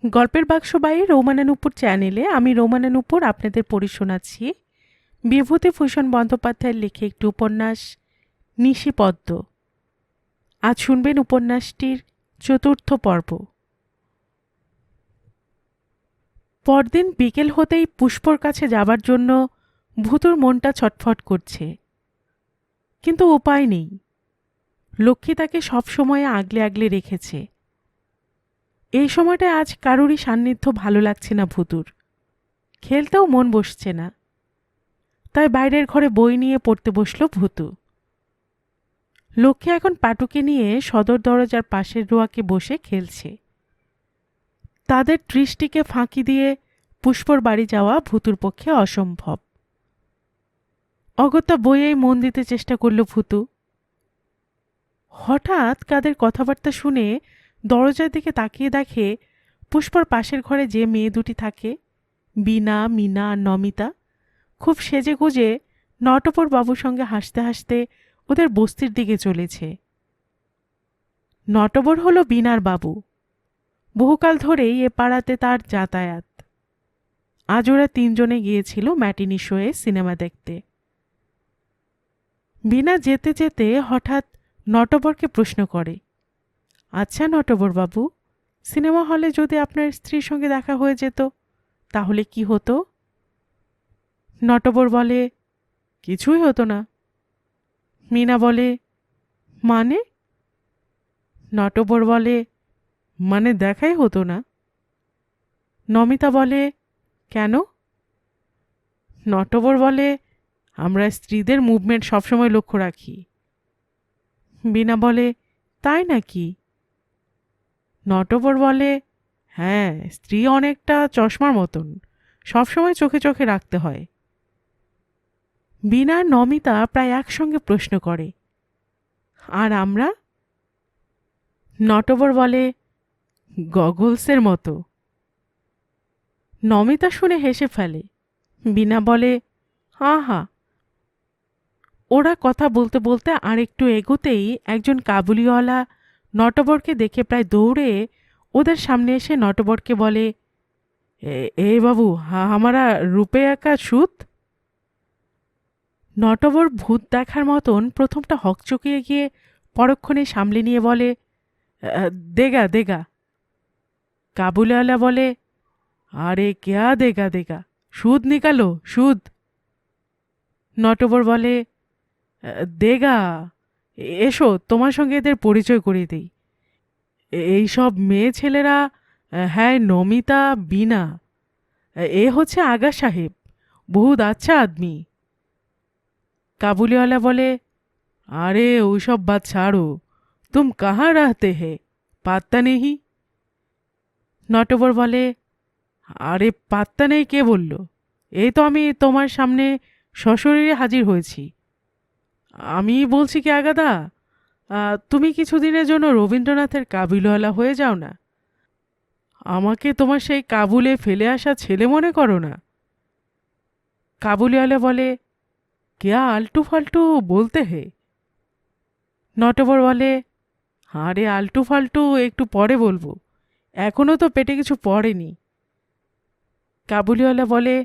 গল্পের বাক্স বাই রৌমানানুপুর চ্যানেলে আমি রৌমানানুপুর আপনাদের পড়ে শোনাচ্ছি বিভূতিভূষণ বন্দ্যোপাধ্যায়ের লেখা একটি উপন্যাস নিশিপদ্ম। আজ শুনবেন উপন্যাসটির চতুর্থ পর্ব। পরদিন বিকেল হতেই পুষ্পর কাছে যাবার জন্য ভূতুর মনটা ছটফট করছে, কিন্তু উপায় নেই। লক্ষ্মী তাকে সবসময় আগলে আগলে রেখেছে। এই সময়টা আজ কারোরই সান্নিধ্য ভালো লাগছে না ভূতুর। খেলতেও মন বসছে না, তাই বাইরের ঘরে বই নিয়ে পড়তে বসল ভূতু। লক্ষ্মী এখন পাটুকে নিয়ে সদর দরজার পাশের রোয়াকে বসে খেলছে। তাদের দৃষ্টিকে ফাঁকি দিয়ে পুষ্পর বাড়ি যাওয়া ভূতুর পক্ষে অসম্ভব। অগত্যা বইয়েই মন দিতে চেষ্টা করল ভূতু। হঠাৎ কাদের কথাবার্তা শুনে দরজার দিকে তাকিয়ে দেখে পুষ্পর পাশের ঘরে যে মেয়ে দুটি থাকে, বীণা, মীনা আর নমিতা, খুব সেজে গুজে নটবর বাবুর সঙ্গে হাসতে হাসতে ওদের বস্তির দিকে চলেছে। নটবর হলো বীণার বাবু। বহুকাল ধরেই এ পাড়াতে তার যাতায়াত। আজ ওরা তিনজনে গিয়েছিল ম্যাটিনি শোয়ে সিনেমা দেখতে। বীণা যেতে যেতে হঠাৎ নটবরকে প্রশ্ন করে, আচ্ছা নটবর বাবু, সিনেমা হলে যদি আপনার স্ত্রীর সঙ্গে দেখা হয়ে যেত তাহলে কি হতো? নটবর বলে, কিছুই হতো না। মীনা বলে, মানে? নটবর বলে, মানে দেখাই হতো না। নমিতা বলে, কেন? নটবর বলে, আমরা স্ত্রীদের মুভমেন্ট সবসময় লক্ষ্য রাখি। বীণা বলে, তাই নাকি? নটবর বলে, হ্যাঁ, স্ত্রী অনেকটা চশমার মতন, সবসময় চোখে চোখে রাখতে হয়। বীণা আর নমিতা প্রায় একসঙ্গে প্রশ্ন করে, আর আমরা? নটবর বলে, গগলসের মতো। নমিতা শুনে হেসে ফেলে। বীণা বলে, হা। ওরা কথা বলতে বলতে আর একটু এগোতেই একজন কাবুলিওয়ালা নটবরকে দেখে প্রায় দৌড়ে ওদের সামনে এসে নটবরকে বলে, এ বাবু, হামারা রুপেয়া কা সুত। নটবর ভূত দেখার মতন প্রথমটা হকচকিয়ে গিয়ে পরক্ষণে সামলে নিয়ে বলে, দেগা দেগা। কাবুলিওয়ালা বলে, আরে কেয়া দেগা দেগা, সুদ নিকালো সুদ। নটবর বলে, দেগা, এসো তোমার সঙ্গে এদের পরিচয় করিয়ে দিই। এই সব মেয়ে ছেলেরা, হ্যাঁ নমিতা, বীণা, এ হচ্ছে আগা সাহেব, বহুত আচ্ছা আদমি। কাবুলিওয়ালা বলে, আরে ওইসব বাত ছাড়ো, তুম কাহা রাহতে হে, পাত্তা নেহি। নটবর বলে, আরে পাত্তা নেই কে বলল? এই তো আমি তোমার সামনে সশরীরে হাজির হয়েছি। আমি বলছি কি আগাদা, তুমি কিছুদিনের জন্য রবীন্দ্রনাথের কাবুলিওয়ালা হয়ে যাও না। আমাকে তোমার সেই কাবুলে ফেলে আসা ছেলে মনে করো না। কাবুলিওয়ালা বলে, কেয়া আলটু ফালটু বলতে হে। নটবর বলে, আরে আলটু ফালটু একটু পরে বলবো, এখনো তো পেটে কিছু পড়েনি। কাবুলিওয়ালা বলে,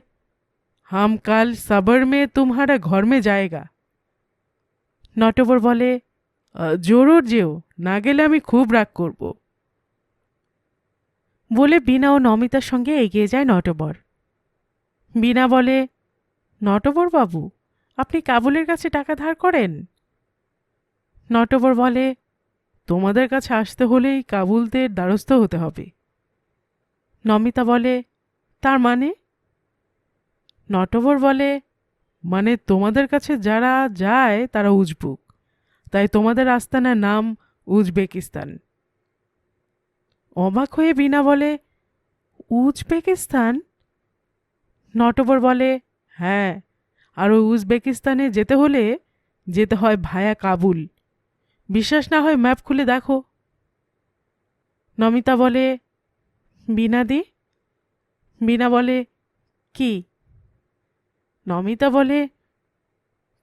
হাম কাল সাবার মে তুমহারা ঘর মে যায়গা। নটবর বলে, জরুর যেও, না গেলে আমি খুব রাগ করব। বলে বীণা ও নমিতার সঙ্গে এগিয়ে যায় নটবর। বীণা বলে, নটবর বাবু, আপনি কাবুলের কাছে টাকা ধার করেন? নটবর বলে, তোমাদের কাছে আসতে হলেই কাবুলদের দ্বারস্থ হতে হবে। নমিতা বলে, তার মানে? নটবর বলে, মানে তোমাদের কাছে যারা যায় তারা উজবুক, তাই তোমাদের আস্তানার নাম উজবেকিস্তান। অবাক হয়ে বীণা বলে, উজবেকিস্তান? নটবর বলে, হ্যাঁ, আর ওই উজবেকিস্তানে যেতে হলে যেতে হয় ভায়া কাবুল। বিশ্বাস না হয় ম্যাপ খুলে দেখো। নমিতা বলে, বীণাদি? বীণা বলে, কি? নমিতা বলে,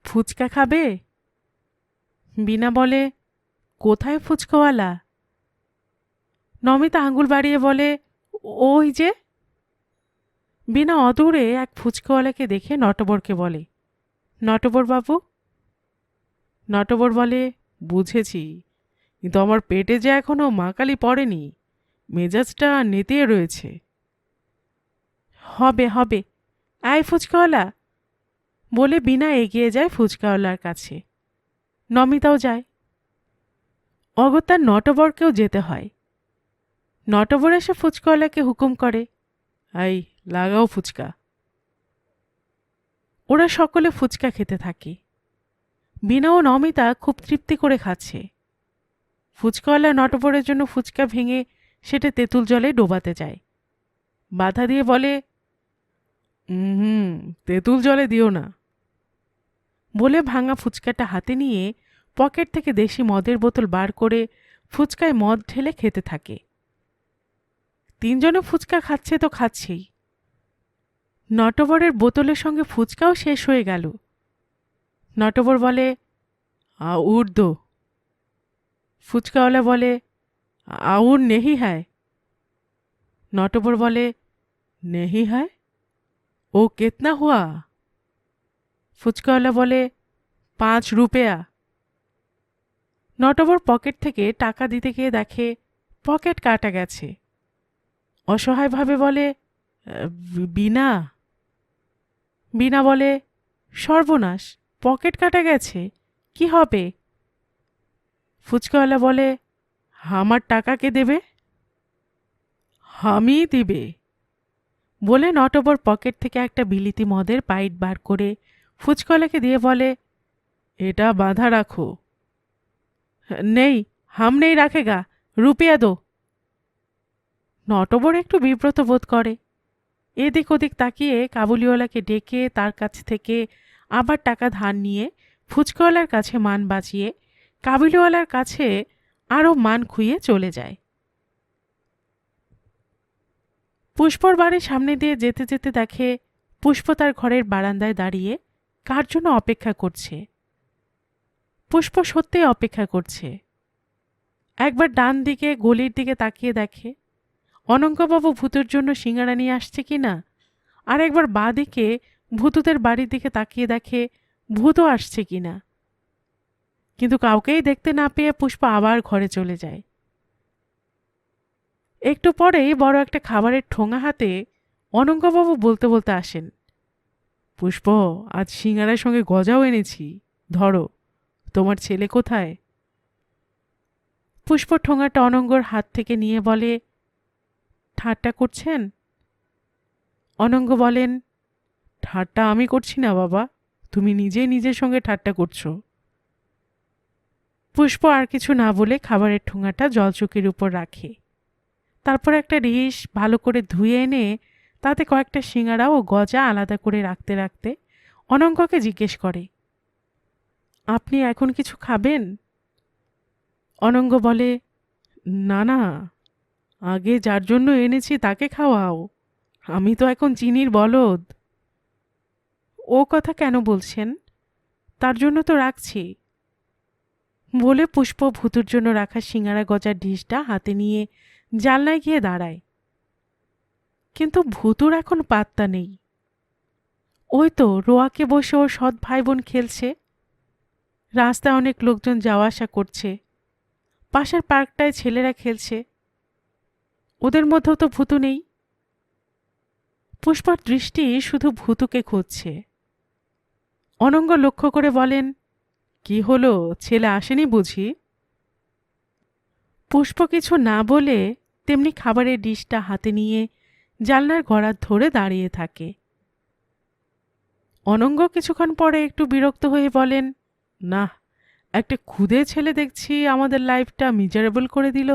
ফুচকা খাবে? বীণা বলে, কোথায় ফুচকাওয়ালা? নমিতা আঙুল বাড়িয়ে বলে, ওই যে। বিনা অদূরে এক ফুচকাওয়ালাকে দেখে নটবরকে বলে, নটবর বাবু। নটবর বলে, বুঝেছি, কিন্তু আমার পেটে যে এখনো মাকালি পড়েনি, মেজাজটা নেতিয়ে রয়েছে। হবে হবে, আয় ফুচকাওয়ালা, বলে বিনা এগিয়ে যায় ফুচকাওয়ালার কাছে। নমিতাও যায়। অগত্যা নটবরকেও যেতে হয়। নটবর এসে ফুচকাওয়ালাকে হুকুম করে, এই লাগাও ফুচকা। ওরা সকলে ফুচকা খেতে থাকে। বিনা ও নমিতা খুব তৃপ্তি করে খাচ্ছে। ফুচকাওয়ালা নটবরের জন্য ফুচকা ভেঙে সেটা তেঁতুল জলে ডোবাতে যায়। বাধা দিয়ে বলে, হুম, তেঁতুল জলে দিও না, বলে ভাঙা ফুচকাটা হাতে নিয়ে পকেট থেকে দেশি মদের বোতল বার করে ফুচকায় মদ ঢেলে খেতে থাকে। তিনজনে ফুচকা খাচ্ছে তো খাচ্ছেই। নটবরের বোতলের সঙ্গে ফুচকাও শেষ হয়ে গেল। নটবর বলে, আউর দো। ফুচকাওয়ালা বলে, আউর নেহি হ্যায়। নটবর বলে, নেহি হ্যায়? ও কেতনা হুয়া? ফুচকাওয়ালা বলে, 5 রুপয়া। নটবর পকেট থেকে টাকা দিতে গিয়ে দেখে পকেট কাটা গেছে। অসহায়ভাবে বলে, বিনা। বিনা বলে, সর্বনাশ, পকেট কাটা গেছে, কি হবে? ফুচকাওয়ালা বলে, আমার টাকা কে দেবে? আমিই দিবে, বলে নটবর পকেট থেকে একটা বিলিতি মদের পাইট বার করে ফুচকাওয়ালাকে দিয়ে বলে, এটা বাঁধা রাখো। নেই, হাম নেই রাখেগা, রুপিয়া দো। নটবর একটু বিব্রত বোধ করে। এদিক ওদিক তাকিয়ে কাবুলিওয়ালাকে ডেকে তার কাছ থেকে আবার টাকা ধার নিয়ে ফুচকাওয়ালার কাছে মান বাঁচিয়ে কাবুলিওয়ালার কাছে আরও মান খুইয়ে চলে যায়। পুষ্পর বাড়ির সামনে দিয়ে যেতে যেতে দেখে পুষ্প তার ঘরের বারান্দায় দাঁড়িয়ে কার জন্য অপেক্ষা করছে। পুষ্প সত্যিই অপেক্ষা করছে। একবার ডান দিকে গলির দিকে তাকিয়ে দেখে অনঙ্গবাবু ভূতুর জন্য সিঙ্গারা নিয়ে আসছে কিনা, আর একবার বাঁ দিকে ভূতুদের বাড়ির দিকে তাকিয়ে দেখে ভূতও আসছে কিনা। কিন্তু কাউকেই দেখতে না পেয়ে পুষ্প আবার ঘরে চলে যায়। একটু পরেই বড় একটা খাবারের ঠোঙা হাতে অনঙ্গবাবু বলতে বলতে আসেন, পুষ্প, আজ সিঙ্গারার সঙ্গে গজাও এনেছি, ধরো, তোমার ছেলে কোথায়? পুষ্প ঠোঙাটা অনঙ্গর হাত থেকে নিয়ে বলে, ঠাট্টা করছেন? অনঙ্গ বলেন, ঠাট্টা আমি করছি না বাবা, তুমি নিজেই নিজের সঙ্গে ঠাট্টা করছো। পুষ্প আর কিছু না বলে খাবারের ঠোঙাটা জলচৌকির উপর রাখে। তারপর একটা ডিশ ভালো করে ধুয়ে এনে তাতে কয়েকটা সিঙ্গারা ও গজা আলাদা করে রাখতে রাখতে অনঙ্গকে জিজ্ঞেস করে, আপনি এখন কিছু খাবেন? অনঙ্গ বলে, না না, আগে যার জন্য এনেছি তাকে খাওয়াও, আমি তো এখন চিনির বলদ। ও কথা কেন বলছেন, তার জন্য তো রাখছি, বলে পুষ্প ভূতুর জন্য রাখা সিঙ্গারা গজার ডিশটা হাতে নিয়ে জানলায় গিয়ে দাঁড়ায়। কিন্তু ভূতুর এখন পাত্তা নেই। ওই তো রোয়াকে বসে ওর সৎ ভাই বোন খেলছে, রাস্তায় অনেক লোকজন যাওয়া আসা করছে, পাশের পার্কটায় ছেলেরা খেলছে, ওদের মধ্যেও তো ভূতু নেই। পুষ্পার দৃষ্টি শুধু ভূতুকে খুঁজছে। অনঙ্গ লক্ষ্য করে বলেন, কি হলো, ছেলে আসেনি বুঝি? পুষ্প কিছু না বলে তেমনি খাবারের ডিশটা হাতে নিয়ে জানলার গড়ার ধরে দাঁড়িয়ে থাকে। অনঙ্গ কিছুক্ষণ পরে একটু বিরক্ত হয়ে বলেন, না, একটা ক্ষুদে ছেলে দেখছি আমাদের লাইফটা মিজারেবল করে দিল।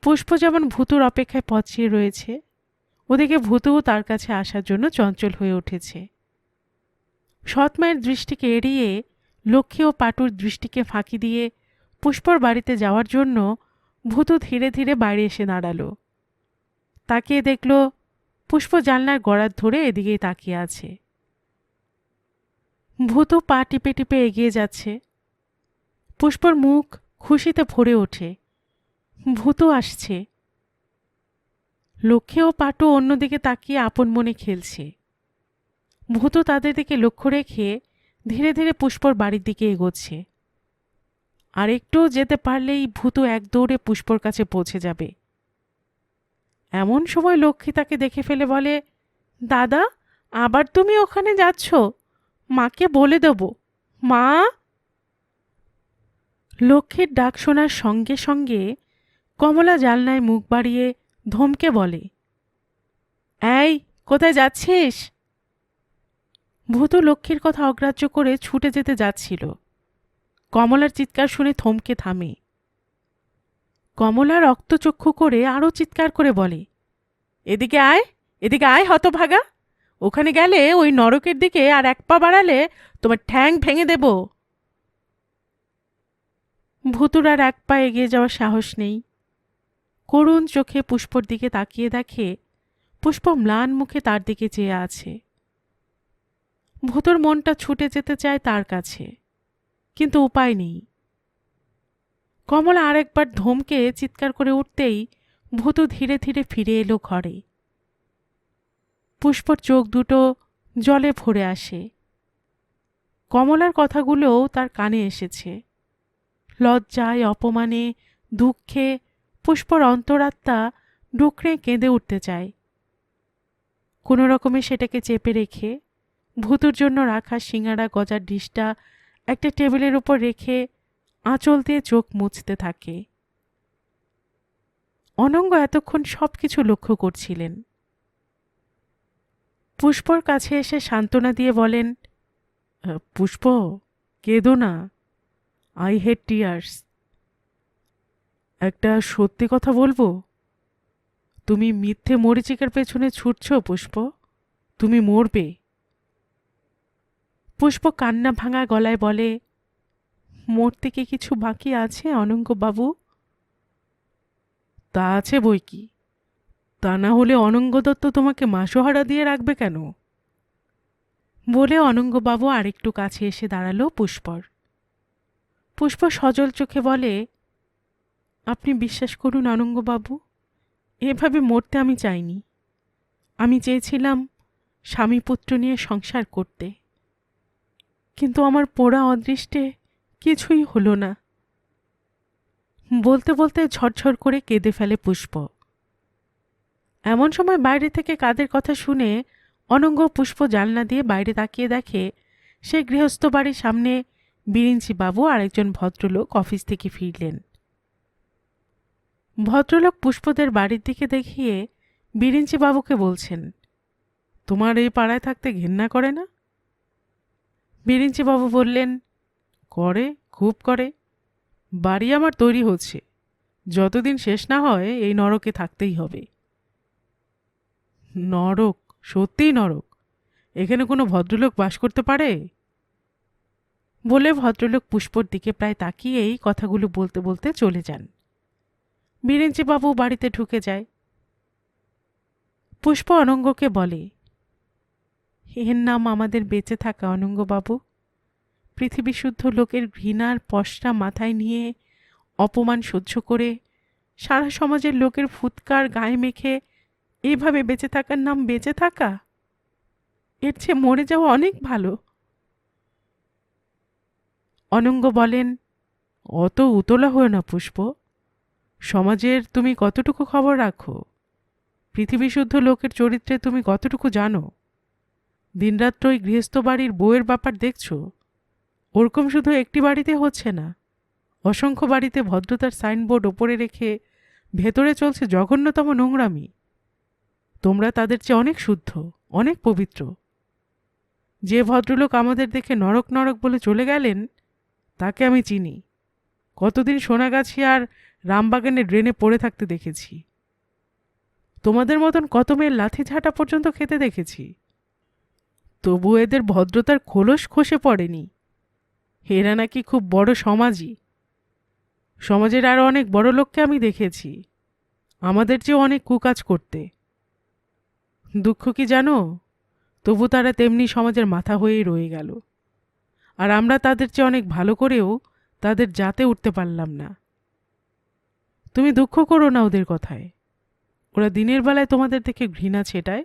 পুষ্প যেমন ভূতুর অপেক্ষায় পচিয়ে রয়েছে, ওদিকে ভূতুও তার কাছে আসার জন্য চঞ্চল হয়ে উঠেছে। সৎমায়ের দৃষ্টিকে এড়িয়ে লক্ষ্মী ও পাটুর দৃষ্টিকে ফাঁকি দিয়ে পুষ্পর বাড়িতে যাওয়ার জন্য ভূতু ধীরে ধীরে বাইরে এসে দাঁড়াল। তাকিয়ে দেখল পুষ্প জানলার গড়ার ধরে এদিকেই তাকিয়ে আছে। ভূতু পা টিপে টিপে এগিয়ে যাচ্ছে। পুষ্পর মুখ খুশিতে ভরে ওঠে। ভূতু আসছে। লক্ষ্মী ও পাটু অন্যদিকে তাকিয়ে আপন মনে খেলছে। ভূতু তাদের দিকে লক্ষ্য রেখে ধীরে ধীরে পুষ্পর বাড়ির দিকে এগোচ্ছে। আর একটু যেতে পারলেই ভূতু এক দৌড়ে পুষ্পর কাছে পৌঁছে যাবে। এমন সময় লক্ষ্মী তাকে দেখে ফেলে বলে, দাদা, আবার তুমি ওখানে যাচ্ছ? মাকে বলে দেব। মা! লক্ষ্মীর ডাক শোনার সঙ্গে সঙ্গে কমলা জানলায় মুখ বাড়িয়ে ধমকে বলে, এই, কোথায় যাচ্ছিস? ভূতু লক্ষ্মীর কথা অগ্রাহ্য করে ছুটে যেতে যাচ্ছিল। কমলার চিৎকার শুনে থমকে থামে। কমলা রক্তচক্ষু করে আরও চিৎকার করে বলে, এদিকে আয়, এদিকে আয় হতভাগা! ওখানে গেলে ওই নরকের দিকে আর এক পা বাড়ালে তোমার ঠ্যাং ভেঙে দেব। ভূতুর আর এক পা এগিয়ে যাওয়ার সাহস নেই। করুণ চোখে পুষ্পর দিকে তাকিয়ে দেখে পুষ্প ম্লান মুখে তার দিকে চেয়ে আছে। ভূতুর মনটা ছুটে যেতে চায় তার কাছে, কিন্তু উপায় নেই। কমলা আরেকবার ধমকে চিৎকার করে উঠতেই ভূতু ধীরে ধীরে ফিরে এলো ঘরে। পুষ্পর চোখ দুটো জলে ভরে আসে। কমলার কথাগুলোও তার কানে এসেছে। লজ্জায়, অপমানে, দুঃখে পুষ্পর অন্তরাত্মা ডুকরে কেঁদে উঠতে চায়। কোনো রকমে সেটাকে চেপে রেখে ভূতুর জন্য রাখা সিঙাড়া গজার ডিশটা একটা টেবিলের উপর রেখে আঁচল দিয়ে চোখ মুছতে থাকে। অনঙ্গ এতক্ষণ সব কিছু লক্ষ্য করছিলেন। পুষ্পর কাছে এসে সান্ত্বনা দিয়ে বলেন, পুষ্প, কেঁদো না। I hate tears. একটা সত্যি কথা বলবো? তুমি মিথ্যে মরিচিকার পেছনে ছুটছ পুষ্প। তুমি মরবে। পুষ্প কান্না ভাঙা গলায় বলে, মরতে কি কিছু বাকি আছে অনঙ্গবাবু? তা আছে বই কি। তা না হলে অনঙ্গ দত্ত তোমাকে মাসোহারা দিয়ে রাখবে কেন? বলে অনঙ্গবাবু আরেকটু কাছে এসে দাঁড়ালো পুষ্পর। পুষ্প সজল চোখে বলে, আপনি বিশ্বাস করুন অনঙ্গবাবু, এভাবে মরতে আমি চাইনি। আমি চেয়েছিলাম স্বামী পুত্র নিয়ে সংসার করতে, কিন্তু আমার পোড়া অদৃষ্টে কিছুই হলো না। বলতে বলতে ঝরঝর করে কেঁদে ফেলে পুষ্প। এমন সময় বাইরে থেকে কাদের কথা শুনে অনঙ্গ পুষ্প জানলা দিয়ে বাইরে তাকিয়ে দেখে সে গৃহস্থ বাড়ির সামনে বিরিঞ্চি বাবু আর একজন ভদ্রলোক অফিস থেকে ফিরলেন। ভদ্রলোক পুষ্পদের বাড়ির দিকে দেখিয়ে বিরিঞ্চি বাবুকে বলছেন, তোমার এই পাড়ায় থাকতে ঘেন্না করে না? বিরিঞ্চি বাবু বললেন, করে, খুব করে। বাড়ি আমার তৈরি হচ্ছে, যতদিন শেষ না হয় এই নরকে থাকতেই হবে। নরক? সত্যিই নরক? এখানে কোনো ভদ্রলোক বাস করতে পারে? বলে ভদ্রলোক পুষ্পর দিকে প্রায় তাকিয়েই কথাগুলো বলতে বলতে চলে যান। বিরিঞ্চিবাবু বাড়িতে ঢুকে যায়। পুষ্প অনঙ্গকে বলে, এর নাম আমাদের বেঁচে থাকা অনঙ্গবাবু। পৃথিবী শুদ্ধ লোকের ঘৃণার পশরা মাথায় নিয়ে অপমান সহ্য করে সারা সমাজের লোকের ফুৎকার গায়ে মেখে এইভাবে বেঁচে থাকার নাম বেঁচে থাকা? এর চেয়ে মরে যাওয়া অনেক ভালো। অনঙ্গ বলেন, অত উতলা হয়ে না পুষ্প। সমাজের তুমি কতটুকু খবর রাখো? পৃথিবী শুদ্ধ লোকের চরিত্রে তুমি কতটুকু জানো? দিনরাত্র ওই গৃহস্থ বাড়ির বউয়ের ব্যাপার দেখছো? ওরকম শুধু একটি বাড়িতে হচ্ছে না, অসংখ্য বাড়িতে ভদ্রতার সাইনবোর্ড ওপরে রেখে ভেতরে চলছে জঘন্যতম নোংরামি। তোমরা তাদের চেয়ে অনেক শুদ্ধ, অনেক পবিত্র। যে ভদ্রলোক আমাদের দেখে নরক নরক বলে চলে গেলেন তাকে আমি চিনি। কতদিন সোনাগাছি আর রামবাগানে ড্রেনে পড়ে থাকতে দেখেছি। তোমাদের মতন কত মেয়ের লাথি ঝাঁটা পর্যন্ত খেতে দেখেছি। তবু এদের ভদ্রতার খোলস খসে পড়েনি। এরা নাকি খুব বড় সমাজী। সমাজের আরও অনেক বড় লোককে আমি দেখেছি, আমাদের চেয়েও অনেক কুকাজ করতে। দুঃখ কি জানো, তবু তারা তেমনি সমাজের মাথা হয়েই রয়ে গেল। আর আমরা তাদের চেয়ে অনেক ভালো করেও তাদের জাতে উঠতে পারলাম না। তুমি দুঃখ করো না ওদের কথায়, ওরা দিনের বেলায় তোমাদের দেখে ঘৃণা ছেটায়,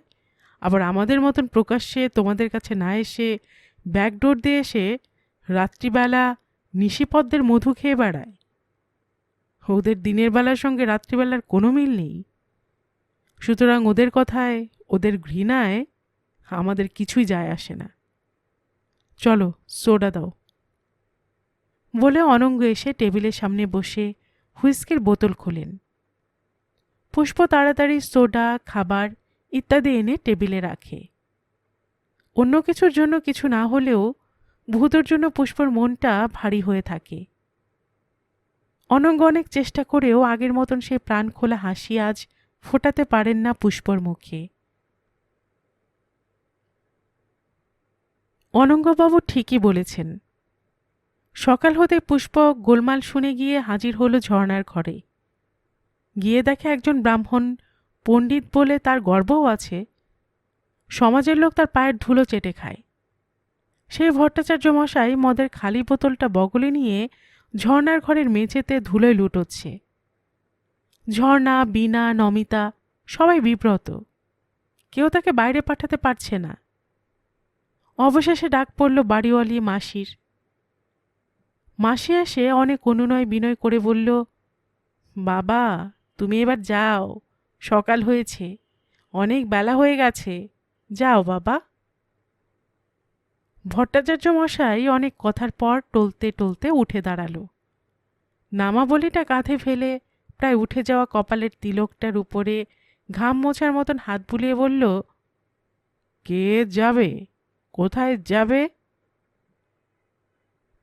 আবার আমাদের মতন প্রকাশ্যে তোমাদের কাছে না এসে ব্যাকডোর দিয়ে এসে রাত্রিবেলা নিশিপদ্মের মধু খেয়ে বেড়ায়। ওদের দিনের বেলার সঙ্গে রাত্রিবেলার কোনো মিল নেই। সুতরাং ওদের কথায়, ওদের ঘৃণায় আমাদের কিছুই যায় আসে না। চলো সোডা দাও। বলে অনঙ্গ এসে টেবিলের সামনে বসে হুইস্কির বোতল খোলেন। পুষ্প তাড়াতাড়ি সোডা, খাবার ইত্যাদি এনে টেবিলে রাখে। অন্য কিছুর জন্য কিছু না হলেও ভূতর জন্য পুষ্পর মনটা ভারী হয়ে থাকে। অনঙ্গ অনেক চেষ্টা করেও আগের মতন সেই প্রাণ খোলা হাসি আজ ফোটাতে পারেন না পুষ্পর মুখে। অনঙ্গবাবু ঠিকই বলেছেন। সকাল হতে পুষ্প গোলমাল শুনে গিয়ে হাজির হলো ঝর্ণার ঘরে। গিয়ে দেখে একজন ব্রাহ্মণ পণ্ডিত বলে তার গর্বও আছে, সমাজের লোক তার পায়ের ধুলো চেটে খায়। সেই ভট্টাচার্য মশাই মদের খালি বোতলটা বগলে নিয়ে ঝর্ণার ঘরের মেঝেতে ধুলোয় লুটোচ্ছে। ঝর্ণা, বীণা, নমিতা সবাই বিব্রত, কেউ তাকে বাইরে পাঠাতে পারছে না। অবশেষে ডাক পড়ল বাড়িওয়ালি মাসির। মাসি এসে অনেক অনুনয় বিনয় করে বলল, বাবা তুমি এবার যাও, সকাল হয়েছে, অনেক বেলা হয়ে গেছে, যাও বাবা। ভট্টাচার্য মশাই অনেক কথার পর টলতে টলতে উঠে দাঁড়ালো। নামাবলিটা কাঁধে ফেলে প্রায় উঠে যাওয়া কপালের তিলকটার উপরে ঘাম মোছার মতন হাত বুলিয়ে বলল, কে যাবে, কোথায় যাবে?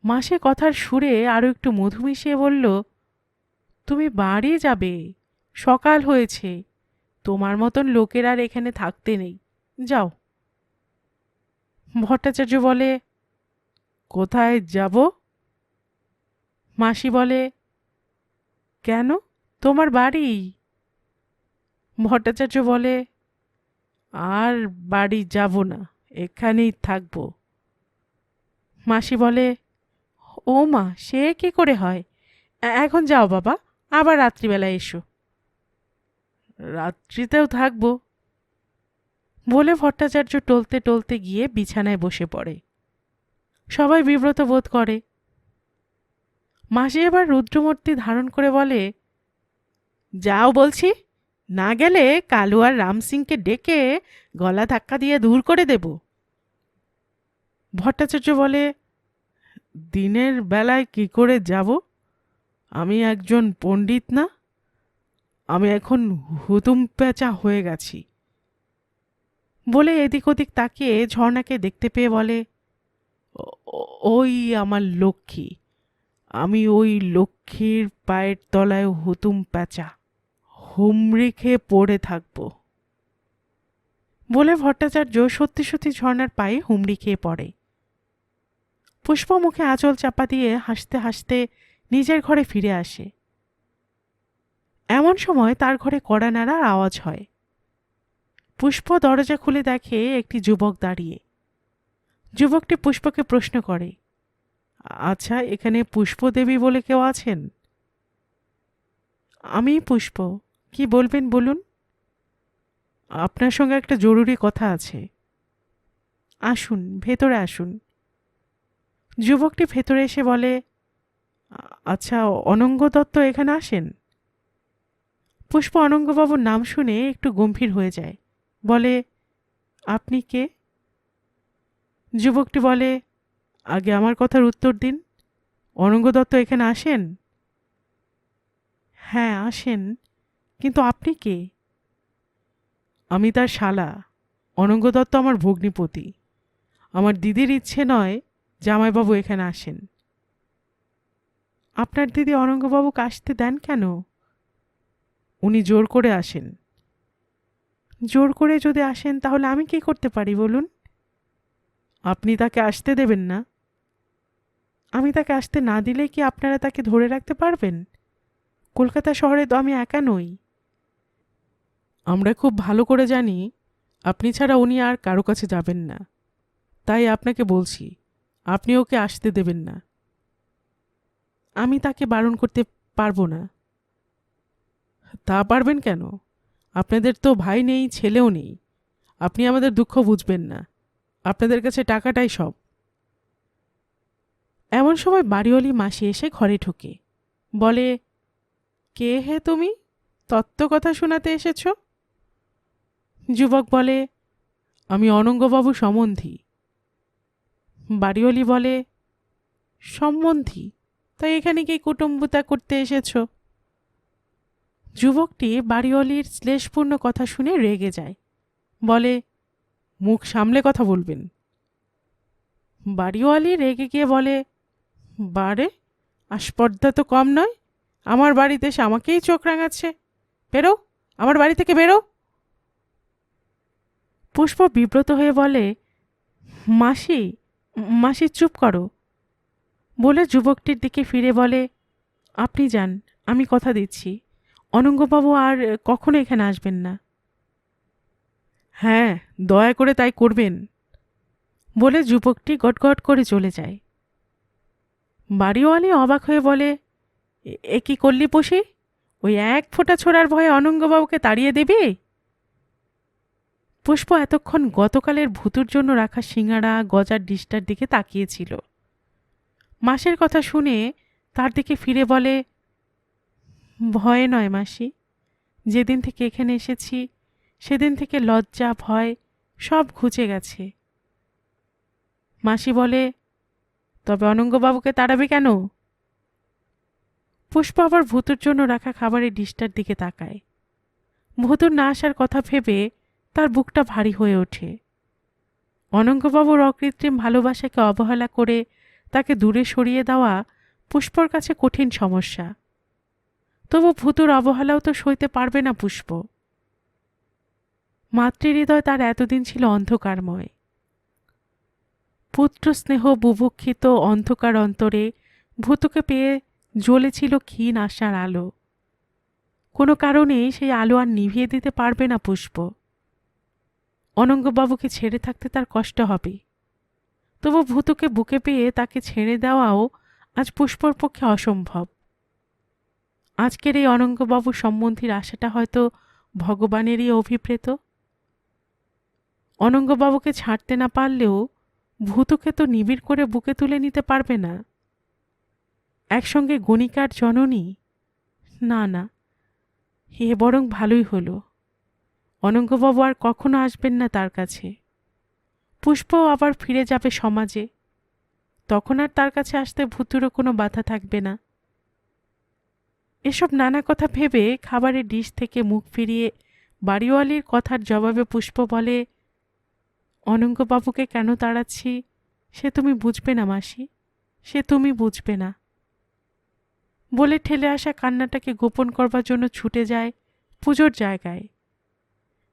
মাসে কথার সুরে আরো একটু মধু মিশিয়ে বলল, তুমি বাড়ি যাবে, সকাল হয়েছে, তোমার মতন লোকের আর এখানে থাকতে নেই, যাও। ভট্টাচার্য বলে, কোথায় যাব? মাসি বলে, কেন, তোমার বাড়ি। ভট্টাচার্য বলে, আর বাড়ি যাব না, এখানেই থাকব। মাসি বলে, ও মা, সে কি করে হয়, এখন যাও বাবা, আবার রাত্রিবেলায় এসো। রাত্রিতেও থাকব বলে ভট্টাচার্য টলতে টলতে গিয়ে বিছানায় বসে পড়ে। সবাই বিব্রত বোধ করে। মাসি এবার রুদ্রমূর্তি ধারণ করে বলে, যাও বলছি, না গেলে কালু আর রাম সিংকে ডেকে গলা ধাক্কা দিয়ে দূর করে দেব। ভট্টাচার্য বলে, দিনের বেলায় কি করে যাব, আমি একজন পণ্ডিত না, আমি এখন হুতুম পেঁচা হয়ে গেছি। বলে এদিক ওদিক তাকিয়ে ঝর্ণাকে দেখতে পেয়ে বলে, ওই আমার লক্ষ্মী, আমি ওই লক্ষ্মীর পায়ের তলায় হুতুম পেঁচা, হুমড়ি খেয়ে পড়ে থাকব। বলে ভট্টাচার্য সত্যি সত্যি ঝর্ণার পায়ে হুমড়ি খেয়ে পড়ে। পুষ্প মুখে আঁচল চাপা দিয়ে হাসতে হাসতে নিজের ঘরে ফিরে আসে। এমন সময় তার ঘরে কড়া নাড়ার আওয়াজ হয়। পুষ্প দরজা খুলে দেখে একটি যুবক দাঁড়িয়ে। যুবকটি পুষ্পকে প্রশ্ন করে, আচ্ছা, এখানে পুষ্পদেবী বলে কেউ আছেন? আমি পুষ্প, কি বলবেন বলুন। আপনার সঙ্গে একটা জরুরি কথা আছে। আসুন, ভেতরে আসুন। যুবকটি ভেতরে এসে বলে, আচ্ছা, অনঙ্গ দত্ত এখানে আসেন? পুষ্প অনঙ্গবাবুর নাম শুনে একটু গম্ভীর হয়ে যায়, বলে, আপনি কে? যুবকটি বলে, আগে আমার কথার উত্তর দিন, অনঙ্গ দত্ত এখানে আসেন? হ্যাঁ আসেন, কিন্তু আপনি কে? আমি তার শালা, অনঙ্গ দত্ত আমার ভগ্নিপতি। আমার দিদির ইচ্ছে নয় জামাইবাবু এখানে আসেন। আপনার দিদি অনঙ্গবাবুকে আসতে দেন কেন? উনি জোর করে আসেন। জোর করে যদি আসেন তাহলে আমি কি করতে পারি বলুন? আপনি তাকে আসতে দেবেন না? আমি তাকে আসতে না দিলে কি আপনারা তাকে ধরে রাখতে পারবেন? কলকাতা শহরে তো আমি একা নই। আমরা খুব ভালো করে জানি আপনি ছাড়া উনি আর কারো কাছে যাবেন না, তাই আপনাকে বলছি, আপনি ওকে আসতে দেবেন না। আমি তাকে বারণ করতে পারবো না। তা পারবেন কেন? আপনাদের তো ভাই নেই, ছেলেও নেই, আপনি আমাদের দুঃখ বুঝবেন না, আপনাদের কাছে টাকাটাই সব। এমন সময় বাড়িওয়ালি মাসি এসে ঘরে ঢোকে, বলে, কে হে তুমি, তত্ত্ব কথা শোনাতে এসেছ? যুবক বলে, আমি অনঙ্গবাবু সম্বন্ধী। বাড়িওয়ালি বলে, সম্বন্ধী? তাই এখানে কি কুটুম্বতা করতে এসেছ? যুবকটি বাড়িওয়ালির শ্লেষপূর্ণ কথা শুনে রেগে যায়, বলে, মুখ সামলে কথা বলবেন। বাড়িওয়ালি রেগে গিয়ে বলে, বারে, আস্পর্ধা তো কম নয়, আমার বাড়িতে এসে আমাকেই চোখ রাঙাচ্ছে, বেরো, আমার বাড়ি থেকে বেরো। পুষ্প বিব্রত হয়ে বলে, মাসি, মাসি চুপ করো। বলে যুবকটির দিকে ফিরে বলে, আপনি যান, আমি কথা দিচ্ছি অনঙ্গবাবু আর কখনো এখানে আসবেন না। হ্যাঁ, দয়া করে তাই করবেন। বলে যুবকটি গটগট করে চলে যায়। বাড়িওয়ালি অবাক হয়ে বলে, এ কি করলি পুষি? ওই এক ফোঁটা ছোড়ার ভয়ে অনঙ্গবাবুকে তাড়িয়ে দেবে? পুষ্প এতক্ষণ গতকালের ভুতুর জন্য রাখা সিঙাড়া গজার ডিশটার দিকে তাকিয়েছিল। মাসের কথা শুনে তার দিকে ফিরে বলে, ভয়ে নয় মাসি, যেদিন থেকে এখানে এসেছি সেদিন থেকে লজ্জা ভয় সব ঘুচে গেছে। মাসি বলে, তবে অনঙ্গবাবুকে তাড়াবে কেন? পুষ্প আবার ভুতুর জন্য রাখা খাবারের ডিশটার দিকে তাকায়। ভুতুর না আসার কথা ভেবে তার বুকটা ভারী হয়ে ওঠে। অনঙ্গবাবুর অকৃত্রিম ভালোবাসাকে অবহেলা করে তাকে দূরে সরিয়ে দেওয়া পুষ্পর কাছে কঠিন সমস্যা। তবু ভুতুর অবহেলাও তো সইতে পারবে না পুষ্প। মাতৃহৃদয় তার এতদিন ছিল অন্ধকারময়। পুত্র স্নেহ বুভুক্ষিত অন্ধকার অন্তরে ভূতুকে পেয়ে জ্বলেছিল ক্ষীণ আশার আলো। কোনো কারণে সেই আলো আর নিভিয়ে দিতে পারবে না পুষ্প। অনঙ্গবাবুকে ছেড়ে থাকতে তার কষ্ট হবে, তবু ভূতুকে বুকে পেয়ে তাকে ছেড়ে দেওয়াও আজ পুষ্পর পক্ষে অসম্ভব। আজকের এই অনঙ্গবাবু সম্বন্ধীর আশাটা হয়তো ভগবানেরই অভিপ্রেত। অনঙ্গবাবুকে ছাড়তে না পারলেও ভূতুকে তো নিবিড় করে বুকে তুলে নিতে পারবে না। একসঙ্গে গণিকার জননী, না না, এ বরং ভালোই হলো। অনঙ্গবাবু আর কখনো আসবেন না তার কাছে। পুষ্পও আবার ফিরে যাবে সমাজে, তখন আর তার কাছে আসতে ভূতুরও কোনো বাধা থাকবে না। এসব নানা কথা ভেবে খাবারের ডিশ থেকে মুখ ফিরিয়ে বাড়িওয়ালির কথার জবাবে পুষ্প বলে, অনঙ্গবাবুকে কেন তাড়াচ্ছি সে তুমি বুঝবে না মাসি, সে তুমি বুঝবে না। বলে ঠেলে আসা কান্নাটাকে গোপন করবার জন্য ছুটে যায় পুজোর জায়গায়।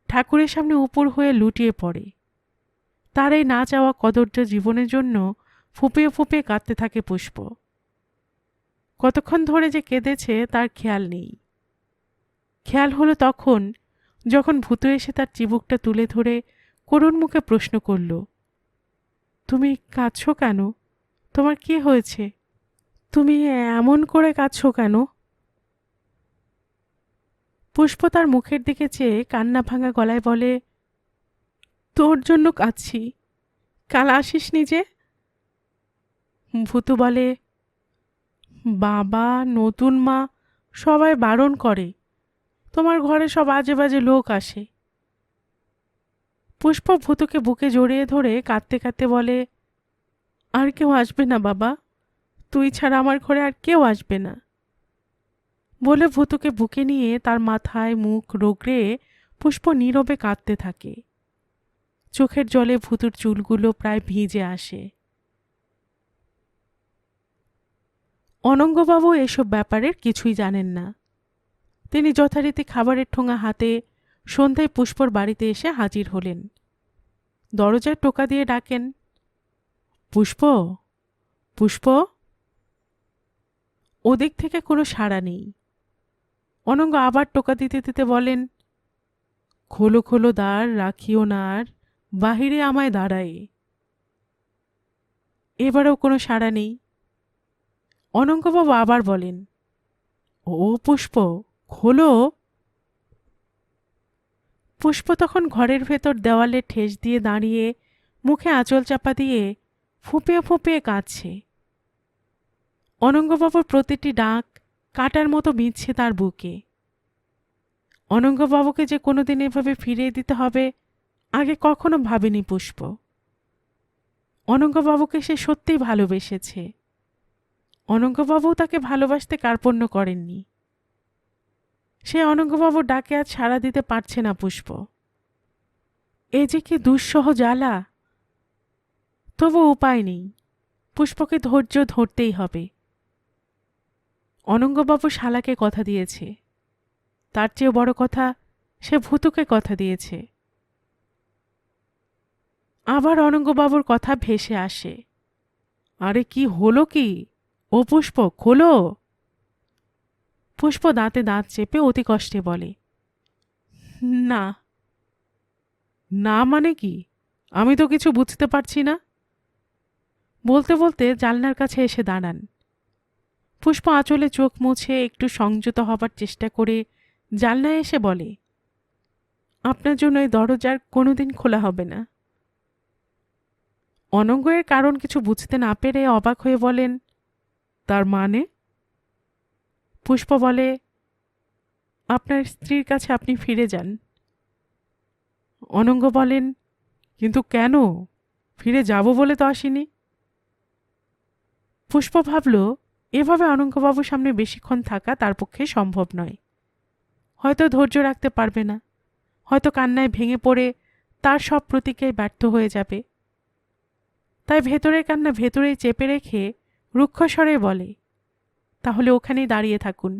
ঠাকুরের সামনে উপর হয়ে লুটিয়ে পড়ে। তার এই না যাওয়া কদর্য জীবনের জন্য ফুঁপিয়ে ফুঁপিয়ে কাঁদতে থাকে পুষ্প। কতক্ষণ ধরে যে কেঁদেছে তার খেয়াল নেই। খেয়াল হলো তখন, যখন ভূতু এসে তার চিবুকটা তুলে ধরে করুণ মুখে প্রশ্ন করল, তুমি কাঁদছো কেন? তোমার কি হয়েছে? তুমি এমন করে কাঁদছো কেন? পুষ্প তার মুখের দিকে চেয়ে কান্না ভাঙা গলায় বলে, তোর জন্য কাঁদছি, কাল আসিস নি যে। ভূতু বলে, বাবা, নতুন মা সবাই বারণ করে, তোমার ঘরে সব আজে বাজে লোক আসে। পুষ্প ভূতুকে বুকে জড়িয়ে ধরে কাঁদতে কাঁদতে বলে, আর কেউ আসবে না বাবা, তুই ছাড়া আমার ঘরে আর কেউ আসবে না। বলে ভূতুকে বুকে নিয়ে তার মাথায় মুখ রগড়ে পুষ্প নীরবে কাঁদতে থাকে। চোখের জলে ভূতুর চুলগুলো প্রায় ভিজে আসে। অনঙ্গবাবু এসব ব্যাপারের কিছুই জানেন না। তিনি যথারীতি খাবারের ঠোঙা হাতে সন্ধ্যায় পুষ্পর বাড়িতে এসে হাজির হলেন। দরজায় টোকা দিয়ে ডাকেন, পুষ্প, পুষ্প। ওদিক থেকে কোনো সাড়া নেই। অনঙ্গ আবার টোকা দিতে দিতে বলেন, খোলো খোলো দ্বার, রাখিও না আর বাহিরে আমায় দাঁড়ায়। এবারেও কোনো সাড়া নেই। অনঙ্গবাবু আবার বলেন, ও পুষ্প, খোলো। পুষ্প তখন ঘরের ভেতর দেওয়ালে ঠেস দিয়ে দাঁড়িয়ে মুখে আঁচল চাপা দিয়ে ফুঁপিয়ে ফুঁপিয়ে কাঁদছে। অনঙ্গবাবুর প্রতিটি ডাক কাঁটার মতো বিঁধছে তার বুকে। অনঙ্গবাবুকে যে কোনোদিন এভাবে ফিরিয়ে দিতে হবে আগে কখনো ভাবেনি পুষ্প। অনঙ্গবাবুকে সে সত্যিই ভালোবেসেছে। অনঙ্গবাবু তাকে ভালোবাসতে কার্পণ্য করেননি। সে অনঙ্গবাবুর ডাকে আজ সাড়া দিতে পারছে না পুষ্প। এ যে কি দুঃসহ জ্বালা। তবু উপায় নেই, পুষ্পকে ধৈর্য ধরতেই হবে। অনঙ্গবাবু শালাকে কথা দিয়েছে, তার চেয়েও বড় কথা সে ভূতুকে কথা দিয়েছে। আবার অনঙ্গবাবুর কথা ভেসে আসে, আরে কি হলো কি? ও পুষ্প, খোলো। পুষ্প দাঁতে দাঁত চেপে অতি কষ্টে বলে, না। না মানে কি? আমি তো কিছু বুঝতে পারছি না। বলতে বলতে জানলার কাছে এসে দাঁড়ান। পুষ্প আঁচলে চোখ মুছে একটু সংযত হবার চেষ্টা করে জানলায় এসে বলে, আপনার জন্য এই দরজার কোনোদিন খোলা হবে না। অনঙ্গ এর কারণ কিছু বুঝতে না পেরে অবাক হয়ে বলেন, তার মানে? পুষ্প বলে, আপনার স্ত্রীর কাছে আপনি ফিরে যান। অনঙ্গ বলেন, কিন্তু কেন? ফিরে যাব বলে তো আসিনি। পুষ্প ভাবল, এভাবে অনঙ্গবাবুর সামনে বেশিক্ষণ থাকা তার পক্ষে সম্ভব নয়। হয়তো ধৈর্য রাখতে পারবে না, হয়তো কান্নায় ভেঙে পড়ে তার সব প্রতিজ্ঞায় ব্যর্থ হয়ে যাবে। তাই ভেতরের কান্না ভেতরেই চেপে রেখে রুক্ষস্বরে বলে, তাহলে ওখানেই দাঁড়িয়ে থাকুন।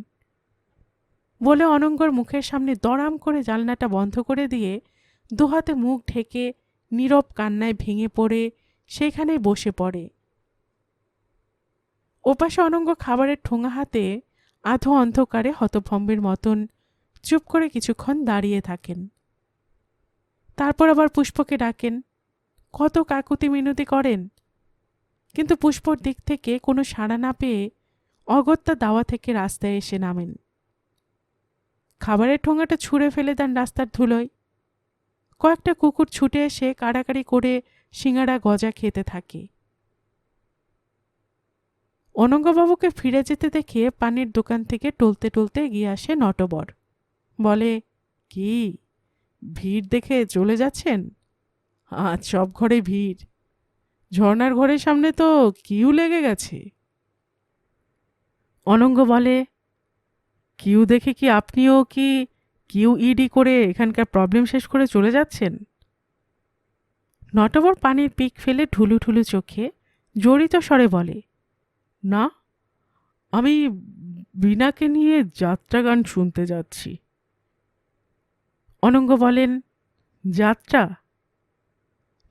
বলে অনঙ্গর মুখের সামনে দড়াম করে জানলাটা বন্ধ করে দিয়ে দুহাতে মুখ ঢেকে নীরব কান্নায় ভেঙে পড়ে সেখানেই বসে পড়ে। ওপাশে অনঙ্গ খাবারের ঠোঙা হাতে আধো অন্ধকারে হতভম্বের মতন চুপ করে কিছুক্ষণ দাঁড়িয়ে থাকেন। তারপর আবার পুষ্পকে ডাকেন, কত কাকুতি মিনতি করেন, কিন্তু পুষ্পর দিক থেকে কোনো সাড়া না পেয়ে অগত্যা দাওয়া থেকে রাস্তায় এসে নামেন। খাবারের ঠোঙাটা ছুঁড়ে ফেলে দেন রাস্তার ধুলোয়। কয়েকটা কুকুর ছুটে এসে কাড়াকাড়ি করে সিঙাড়া গজা খেতে থাকে। অনঙ্গবাবুকে ফিরে যেতে দেখে পানির দোকান থেকে টলতে টলতে এগিয়ে আসে নটবর। বলে, কি ভিড় দেখে চলে যাচ্ছেন? আজ সব ঘরে ভিড়। ঝর্নার ঘরের সামনে তো কিউ লেগে গেছে। অনঙ্গ বলে, কিউ দেখে কি আপনিও কি কিউ ইডি করে এখানকার প্রবলেম শেষ করে চলে যাচ্ছেন? নটবর পানির পিক ফেলে ঢুলু ঢুলু চোখে জড়িত স্বরে বলে, না, আমি বীণাকে নিয়ে যাত্রা গান শুনতে যাচ্ছি। অনঙ্গ বলেন, যাত্রা?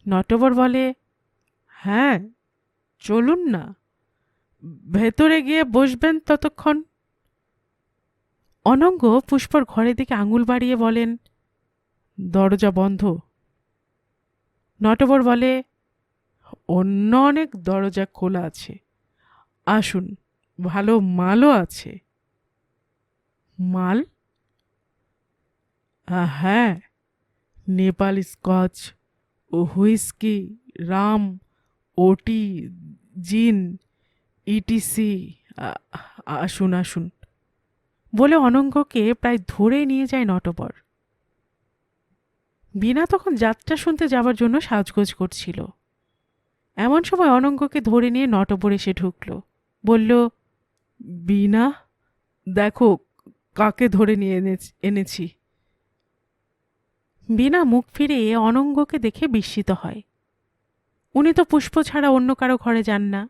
নটবর বলে, হ্যাঁ, চলুন না, ভেতরে গিয়ে বসবেন ততক্ষণ। অনঙ্গ পুষ্পর ঘরের দিকে আঙুল বাড়িয়ে বলেন, দরজা বন্ধ। নটবর বলে, অন্য অনেক দরজা খোলা আছে, আসুন, ভালো মালও আছে। মাল? হ্যাঁ, নেপালি স্কচ, হুইস্কি, রাম, ওটি, জিন, ইটিসি। আসুন আসুন বলে অনঙ্গকে প্রায় ধরে নিয়ে যায় নটবর। বীণা তখন যাত্রা শুনতে যাবার জন্য সাজগোজ করছিল। এমন সময় অনঙ্গকে ধরে নিয়ে নটবর এসে ঢুকল। বলল, বীণা, দেখো কাকে ধরে নিয়ে এনেছি। বীণা মুখ ফিরিয়ে অনঙ্গকে দেখে বিস্মিত হয়। উনি তো পুষ্প ছাড়া অন্য কারো ঘরে যান না।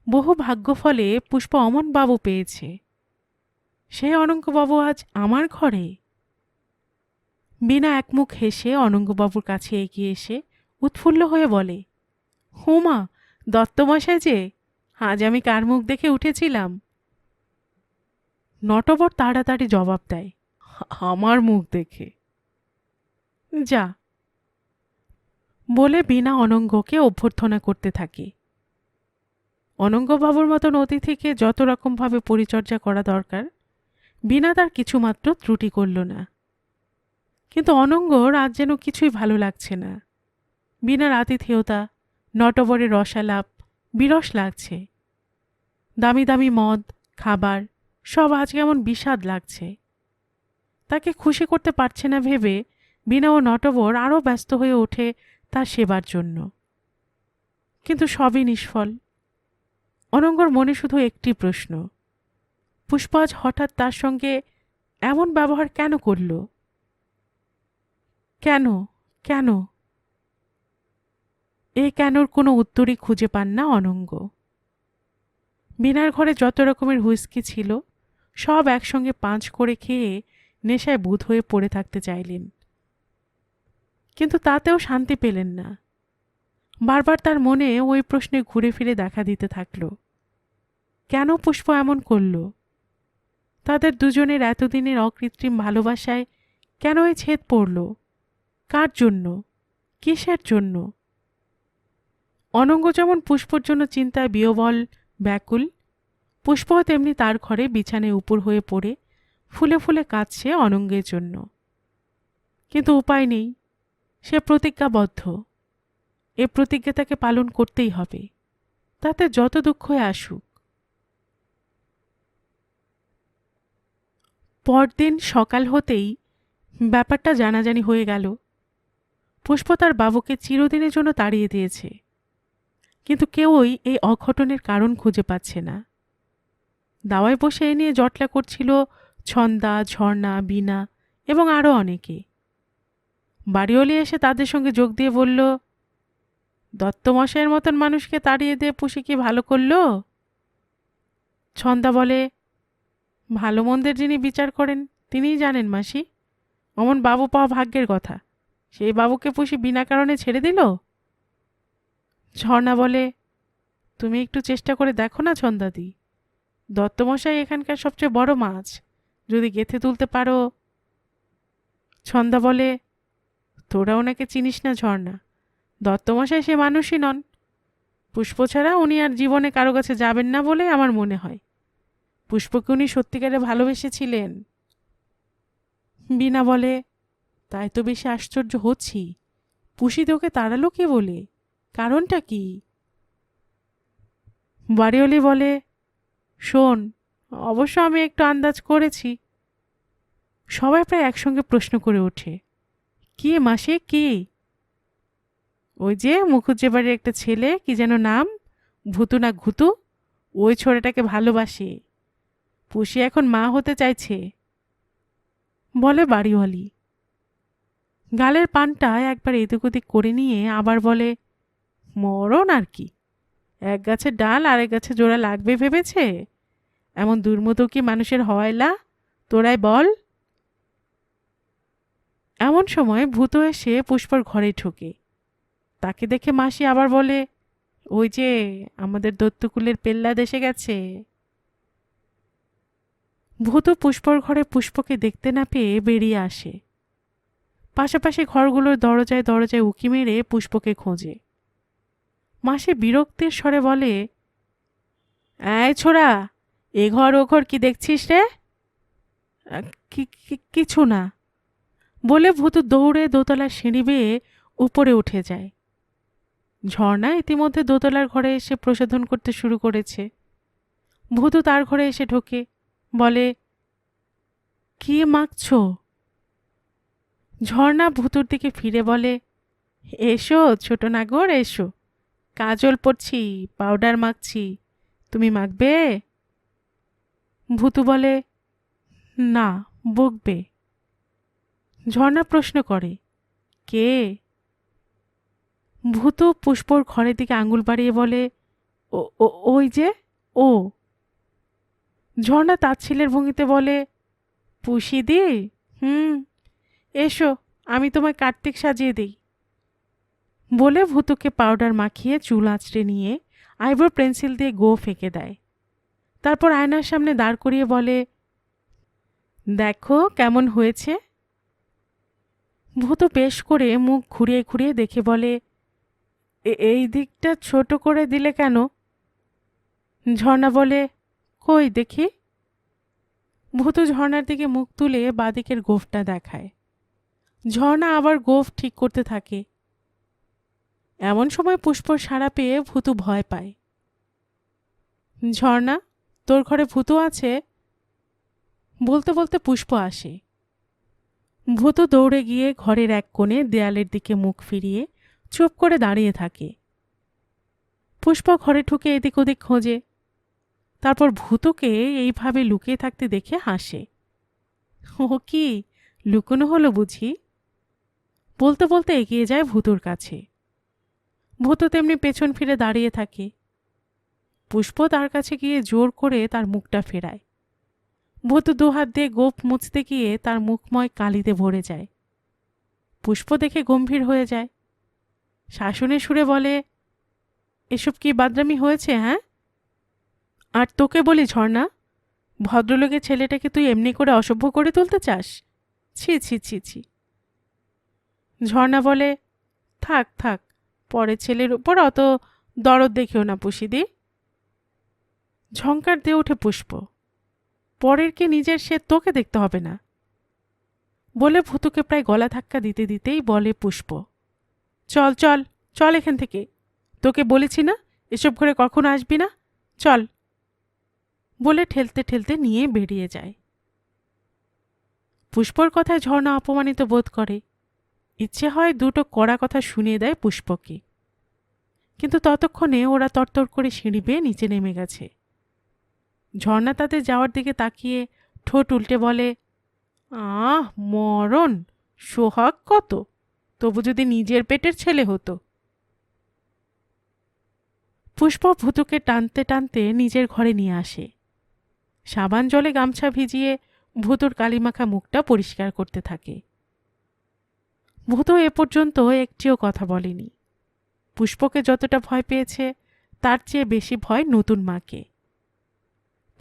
বহু ভাগ্যফলে পুষ্প অমনবাবু পেয়েছে। সে অনঙ্গবাবু আজ আমার ঘরে। বীণা একমুখ হেসে অনঙ্গবাবুর কাছে এগিয়ে এসে উৎফুল্ল হয়ে বলে, হুমা, দত্তমশাই যে, আজ আমি কার মুখ দেখে উঠেছিলাম? নটবর তাড়াতাড়ি জবাব দেয়, আমার মুখ দেখে। যা বলে বীণা অনঙ্গকে অভ্যর্থনা করতে থাকে। অনঙ্গবাবুর মতন অতিথিকে যত রকমভাবে পরিচর্যা করা দরকার, বীণা তার কিছুমাত্র ত্রুটি করল না। কিন্তু অনঙ্গর আজ যেন কিছুই ভালো লাগছে না। বিনার আতিথেয়তা, নটবরের রসালাপ বিরস লাগছে। দামি দামি মদ, খাবার সব আজ কেমন বিষাদ লাগছে। তাকে খুশি করতে পারছে না ভেবে বিনা ও নটবর আরও ব্যস্ত হয়ে ওঠে তার সেবার জন্য। কিন্তু সবই নিষ্ফল। অনঙ্গর মনে শুধু একটি প্রশ্ন, পুষ্পা আজ হঠাৎ তার সঙ্গে এমন ব্যবহার কেন করল? কেন কেন? এ কেনর কোনো উত্তরই খুঁজে পান না অনঙ্গ। বিনার ঘরে যত রকমের হুইস্কি ছিল সব একসঙ্গে পাঁচ করে খেয়ে নেশায় বুঁদ হয়ে পড়ে থাকতে চাইলেন, কিন্তু তাতেও শান্তি পেলেন না। বারবার তার মনে ওই প্রশ্নে ঘুরে ফিরে দেখা দিতে থাকল, কেন পুষ্প এমন করল? তাদের দুজনের এতদিনের অকৃত্রিম ভালোবাসায় কেন এই ছেদ পড়ল? কার জন্য? কিসের জন্য? অনঙ্গ যেমন পুষ্পর জন্য চিন্তায় বিহ্বল ব্যাকুল, পুষ্পও তেমনি তার ঘরে বিছানায় উপর হয়ে পড়ে ফুলে ফুলে কাঁদছে অনঙ্গের জন্য। কিন্তু উপায় নেই, সে প্রতিজ্ঞাবদ্ধ। এ প্রতিজ্ঞা তাকে পালন করতেই হবে, তাতে যত দুঃখই আসুক। পরদিন সকাল হতেই ব্যাপারটা জানাজানি হয়ে গেল। পুষ্প তার বাবুকে চিরদিনের জন্য তাড়িয়ে দিয়েছে, কিন্তু কেউই এই অঘটনের কারণ খুঁজে পাচ্ছে না। দাওয়ায় বসে এ নিয়ে জটলা করছিল ছন্দা, ঝর্ণা, বীণা এবং আরও অনেকে। বাড়িওয়ালি এসে তাদের সঙ্গে যোগ দিয়ে বলল, দত্তমশাইয়ের মতন মানুষকে তাড়িয়ে দিয়ে পুষি কি ভালো করল? ছন্দা বলে, ভালো মন্দের যিনি বিচার করেন তিনিই জানেন মাসি। অমন বাবু পাওয়া ভাগ্যের কথা, সেই বাবুকে পুষি বিনা কারণে ছেড়ে দিল। ঝর্ণা বলে, তুমি একটু চেষ্টা করে দেখো না ছন্দাদি, দত্তমশাই এখানকার সবচেয়ে বড় মাছ, যদি গেঁথে তুলতে পারো। ছন্দা বলে, তোরা ওনাকে চিনিস না ঝর্ণা, দত্তমশাই সে মানুষই নন। পুষ্প ছাড়া উনি আর জীবনে কারো কাছে যাবেন না বলে আমার মনে হয়। পুষ্পকে উনি সত্যিকারে ভালোবেসেছিলেন। বীণা বলে, তাই তো বেশি আশ্চর্য হচ্ছি, পুষি তোকে তাড়ালো কে বলে? কারণটা কি? বাড়িওয়ালি বলে, শোন, অবশ্য আমি একটু আন্দাজ করেছি। সবাই প্রায় একসঙ্গে প্রশ্ন করে ওঠে, কে মাসে কে? ওই যে মুখুজ্জে বাড়ির একটা ছেলে, কি যেন নাম, ভুতু না ঘুতু, ওই ছোড়াটাকে ভালোবাসে। পুষি এখন মা হতে চাইছে, বলে বাড়িওয়ালি। গালের পানটা একবার এদিক ওদিক করে নিয়ে আবার বলে, মরণ আর কি, এক গাছের ডাল আরেক গাছে জোড়া লাগবে ভেবেছে? এমন দুর্মতো কি মানুষের হয়লা, তোরাই বল। এমন সময় ভূত এসে পুষ্পর ঘরে ঢোকে। তাকে দেখে মাসি আবার বলে, ওই যে আমাদের দত্তকুলের পেল্লাদ এসে গেছে। ভূত পুষ্পর ঘরে পুষ্পকে দেখতে না পেয়ে বেরিয়ে আসে। পাশাপাশি ঘরগুলোর দরজায় দরজায় উকি মেরে পুষ্পকে খোঁজে। মাসি বিরক্তির স্বরে বলে, এই ছোড়া, এ ঘর ও ঘর কি দেখছিস রে? কিছু না, বলে ভূত দৌড়ে দোতলার সিঁড়ি বেয়ে উপরে উঠে যায়। ঝর্ণা ইতিমধ্যে দোতলার ঘরে এসে প্রসাধন করতে শুরু করেছে। ভূতু তার ঘরে এসে ঢোকে, বলে, কি মাখছ? ঝর্ণা ভূতুর দিকে ফিরে বলে, এসো ছোট নাগর এসো, কাজল পড়ছি, পাউডার মাখছি, তুমি মাখবে? ভূতু বলে, না, বকবে। ঝর্ণা প্রশ্ন করে, কে? ভূতু পুষ্পর ঘরের দিকে আঙুল বাড়িয়ে বলে, ওই যে ও। ঝর্ণা তাচ্ছিলের ভঙ্গিতে বলে, পুষি দি? এসো, আমি তোমায় কার্তিক সাজিয়ে দিই। বলে ভূতুকে পাউডার মাখিয়ে চুল আঁচড়ে নিয়ে আইব্রো পেন্সিল দিয়ে গো ফেঁকে দেয়। তারপর আয়নার সামনে দাঁড় করিয়ে বলে, দেখো কেমন হয়েছে। ভূতু বেশ করে মুখ ঘুরিয়ে ঘুরিয়ে দেখে বলে, এই দিকটা ছোট করে দিলে কেন? ঝর্ণা বলে, কই দেখি। ভূতু ঝর্ণার দিকে মুখ তুলে বাদিকের গোফটা দেখায়। ঝর্ণা আবার গোঁফ ঠিক করতে থাকে। এমন সময় পুষ্পর সাড়া পেয়ে ভূতু ভয় পায়। ঝর্ণা, তোর ঘরে ভূতু আছে? বলতে বলতে পুষ্প আসে। ভূতু দৌড়ে গিয়ে ঘরের এক কোণে দেয়ালের দিকে মুখ ফিরিয়ে চুপ করে দাঁড়িয়ে থাকে। পুষ্প ঘরে ঢুকে এদিক ওদিক খোঁজে, তারপর ভূতুকে এইভাবে লুকিয়ে থাকতে দেখে হাসে। ও কি, লুকোনো হলো বুঝি? বলতে বলতে এগিয়ে যায় ভূতুর কাছে। ভূতু তেমনি পেছন ফিরে দাঁড়িয়ে থাকে। পুষ্প তার কাছে গিয়ে জোর করে তার মুখটা ফেরায়। ভূতু দুহাত দিয়ে গোঁফ মুছতে গিয়ে তার মুখময় কালিতে ভরে যায়। পুষ্প দেখে গম্ভীর হয়ে যায়। শাসনের সুরে বলে, এসব কি বাদরামি হয়েছে? হ্যাঁ, আর তোকে বলি ঝর্ণা, ভদ্রলোকের ছেলেটাকে তুই এমনি করে অসভ্য করে তুলতে চাস? ছি ছি ছি ছি। ঝর্ণা বলে, থাক থাক, পরের ছেলের উপর অত দরদ দেখিও না পুষিদি। ঝংকার দিয়ে ওঠে পুষ্প, পরের কি নিজের সে তোকে দেখতে হবে না। বলে ভূতুকে প্রায় গলা ধাক্কা দিতে দিতেই বলে পুষ্প, চল চল চল এখান থেকে, তোকে বলেছি না এসব ঘরে কখনো আসবি না, চল। বলে ঠেলতে ঠেলতে নিয়ে বেরিয়ে যায়। পুষ্পর কথায় ঝর্ণা অপমানিত বোধ করে। ইচ্ছে হয় দুটো কড়া কথা শুনিয়ে দেয় পুষ্পকে, কিন্তু ততক্ষণে ওরা তরতর করে সিঁড়ি বেয়ে নিচে নেমে গেছে। ঝর্ণা তাদের যাওয়ার দিকে তাকিয়ে ঠোঁট উল্টে বলে, মরণ, সোহাগ কত, তবু যদি নিজের পেটের ছেলে হতো। পুষ্প ভূতুকে টানতে টানতে নিজের ঘরে নিয়ে আসে। সাবান জলে গামছা ভিজিয়ে ভূতুর কালিমাখা মুখটা পরিষ্কার করতে থাকে। ভূত এ পর্যন্ত একটিও কথা বলেনি। পুষ্পকে যতটা ভয় পেয়েছে তার চেয়ে বেশি ভয় নতুন মাকে।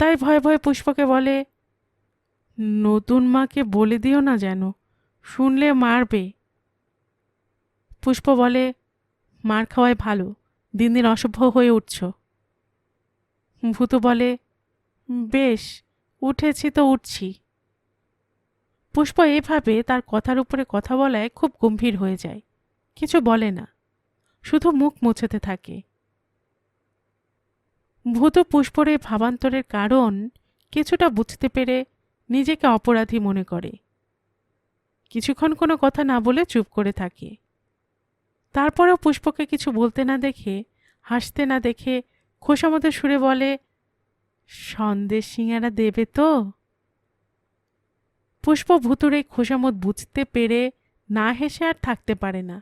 তাই ভয়ে ভয়ে পুষ্পকে বলে, নতুন মাকে বলে দিও না যেন, শুনলে মারবে। পুষ্প বলে, মার খাওয়ায় ভালো, দিন দিন অসভ্য হয়ে উঠছ। ভূত বলে, বেশ, উঠেছি তো উঠছি। পুষ্প এভাবে তার কথার উপরে কথা বলায় খুব গম্ভীর হয়ে যায়, কিছু বলে না, শুধু মুখ মুছতে থাকে। ভূত পুষ্পর এই ভাবান্তরের কারণ কিছুটা বুঝতে পেরে নিজেকে অপরাধী মনে করে। কিছুক্ষণ কোনো কথা না বলে চুপ করে থাকে। তারপরেও পুষ্পকে কিছু বলতে না দেখে, হাসতে না দেখে খোশামদের সুরে বলে, সন্দেশ সিঙারা দেবে তো? পুষ্প ভূতুর এই খোশামত বুঝতে পেরে না হেসে আর থাকতে পারে না।